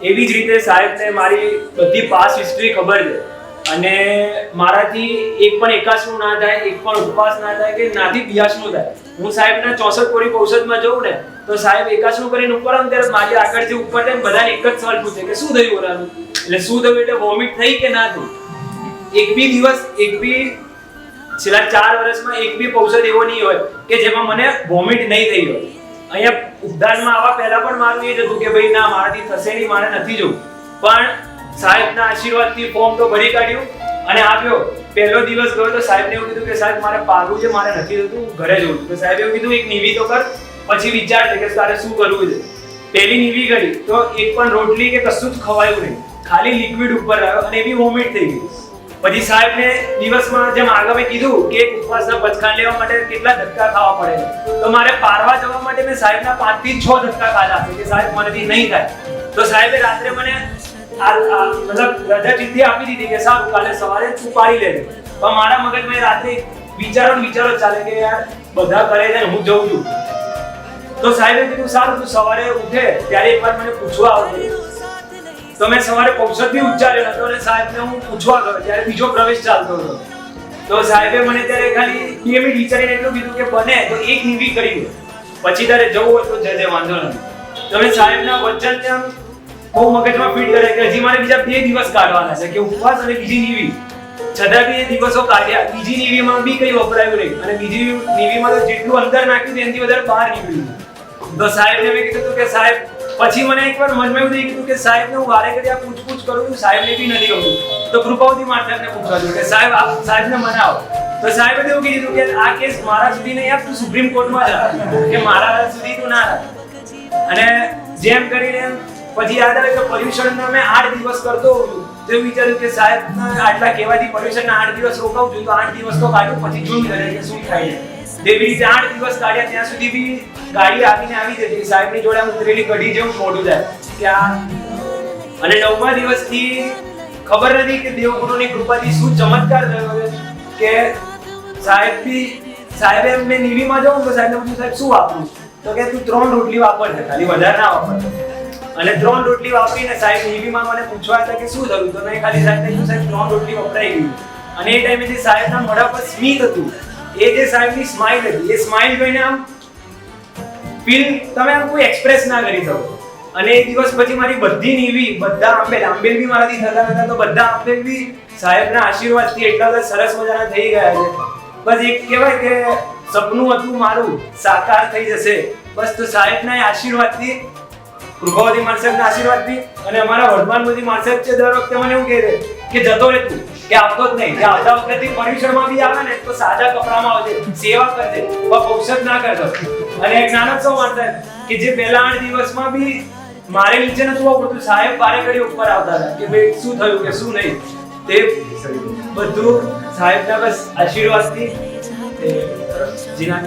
એવી જ રીતે સાહેબને મારી બધી પાસ્ટ હિસ્ટ્રી ખબર છે અને મારાથી એક પણ એકાસનું ના થાય, એક પણ ઉપવાસ ના થાય કે નાથી બિયાસનું થાય. હું સાહેબના 64 કોરી ઔષધમાં જઉં ને તો સાહેબ એકાસનું કરીને ઉપર આવે ત્યારે મારી આગળ જે ઉપર થાય બધાને એક જ સવાલ પૂછે કે શું થયું ઓરાનું, એટલે શું થયું એટલે વોમિટ થઈ કે ના થઈ. એક બી છેલ્લા 4 વર્ષમાં એક બી ઔષધ એવો નહીં હોય કે જેમાં મને વોમિટ નહીં થઈ હોય. અહીંયા ઉદ્યાનમાં આવવા પહેલા પણ મારું એ જ હતું કે ભાઈ ના મારાથી થશે નહીં, મારે નથી જવું. પણ સાહેબના આશીર્વાદથી ફોર્મ તો ભરી કાઢ્યું અને આવ્યો. પહેલો દિવસ ગયો તો સાહેબને એવું કીધું કે સાહેબ મારે પારવું છે, મારે નથી થતું, ઘરે જવું. તો સાહેબે એવું કીધું એક નીવી તો કર, પછી વિચારજે કે તારે શું કરવું છે. પહેલી નીવી કરી તો એક પણ રોટલી કે કશું જ ખવાયું નહીં, ખાલી લિક્વિડ ઉપર આવ્યો અને એવી વોમિટ થઈ ગઈ. પછી સાહેબને દિવસમાં જેમ આગળ મેં કીધું કે એક ઉપવાસના પચખાન લેવા માટે કેટલા ધક્કા ખાવા પડે તો મારે પારવા જવા માટે મેં સાહેબના 5 થી 6 ધક્કા ખાધા છે કે સાહેબ મારાથી નહીં થાય. તો સાહેબે રાત્રે મને મતલબ રજા ચિઠ્ઠી આપી દીધી કે સારું કાલે સવારે તું પારી લેજે. પણ મારા મગજમાં રાત્રે વિચારો ચાલે કે યાર બધા કરે છે હું જઉં છું. તો સાહેબે કીધું સારું તું સવારે ઉઠે ત્યારે એકવાર મને પૂછવા આવજે. તો મેં સવારે ઔષધ બી ઉચ્ચાર્યો હતો અને સાહેબને હું પૂછવા ગયો ત્યારે બીજો પ્રવેશ ચાલતો હતો. તો સાહેબે મને ત્યારે ખાલી 2 મિનિટ વિચારીને એટલું કીધું કે બને તો એક નીવી કરી દે, પછી તારે જવું હોય તો જજે, વાંધો નથી. તમે સાહેબના વચનને આમ બહુ મગજમાં ફીટ કરે કે હજી મારે બીજા 2 દિવસ કાઢવાના છે કે ઉપવાસ અને બીજી નીવી. છતાં બી એ દિવસો કાઢ્યા. બીજી નીવીમાં બી કંઈ વપરાયું નહીં અને બીજી નીવીમાં તો જેટલું અંદર નાખ્યું એનાથી વધારે બહાર નીકળ્યું. તો સાહેબને મેં કીધું કે સાહેબ, પછી મને એકવાર મનમાં એવું થઈ ગયું કે સાહેબને હું વારે ઘડી આ પૂછપૂછ કરું છું, સાહેબને બી નથી ગમતું. તો કૃપાવતી માતાને પૂછવા દઉં કે સાહેબ આપ સાહેબને મનાવો. તો સાહેબે એવું કીધું કે આ કેસ મારા સુધી નહીં આપ, તું સુપ્રીમ કોર્ટમાં જા કે મારા સુધી તું ના રાખ. અને જેમ કરીને પછી યાદ આવે કે પર્યુષણના મેં 8 દિવસ કરતો હોઉં તો વિચાર્યું કે સાહેબ આટલા કહેવાથી પર્યુષણના 8 દિવસ રોકાવું છું તો 8 દિવસ તો કાઢું, પછી જોઈ કરે કે શું થાય છે. એવી રીતે 8 દિવસ કાઢ્યા ત્યાં સુધી બી ગાડી આવીને આવી જતી. સાહેબની જોડે આમ ઉતરેલી કઢી જેવું મોઢું જાય કે આ. અને 9મા દિવસથી ખબર નથી કે દેવગુરુની કૃપાથી શું ચમત્કાર થયો છે કે સાહેબે મેં નીવીમાં જાઉં તો સાહેબને પૂછ્યું સાહેબ શું વાપરું, તો કે તું 3 રોટલી વાપર છે, ખાલી વધારે ના વાપર. અને 3 રોટલી વાપરીને સાહેબ નીવીમાં મને પૂછવા હતા કે શું થયું, તો મેં ખાલી સાહેબને કીધું સાહેબ 3 રોટલી વપરાઈ ગઈ. અને એ ટાઈમે જે સાહેબના મોઢા પર સ્મિત હતું, એ જે સાહેબની સ્માઈલ હતી, એ સ્માઈલ જોઈને આમ ફીલ તમે આમ કોઈ એક્સપ્રેસ ના કરી શકો. અને એ દિવસ પછી મારી બધી નીવી, બધા આંબેલ બી મારાથી થતા હતા તો બધા આંબેલ બી સાહેબના આશીર્વાદથી એટલા બધા સરસ મજાના થઈ ગયા છે. બસ એક કહેવાય કે સપનું હતું મારું સાકાર થઈ જશે. બસ તો સાહેબના આશીર્વાદથી, કૃપાવતી માણસના આશીર્વાદથી અને અમારા વર્ધમાનપુરથી માણસ છે દર વખતે મને એવું કહે કે જતો રહે તું, કે આવતો જ નહીં, કે આવતા વખતે પર્યુષણમાં બી આવે ને તો સાદા કપડામાં આવજે, સેવા કરજે, ઔષધ ના કરજો. અને એક નાનો સૌ માણસ કે જે પહેલા 8 દિવસમાં બી મારે નીચે નતું આવતું, સાહેબ બારે ઘડી ઉપર આવતા હતા કે ભાઈ શું થયું કે શું નહીં. તે બધું સાહેબના બસ આશીર્વાદથી જીના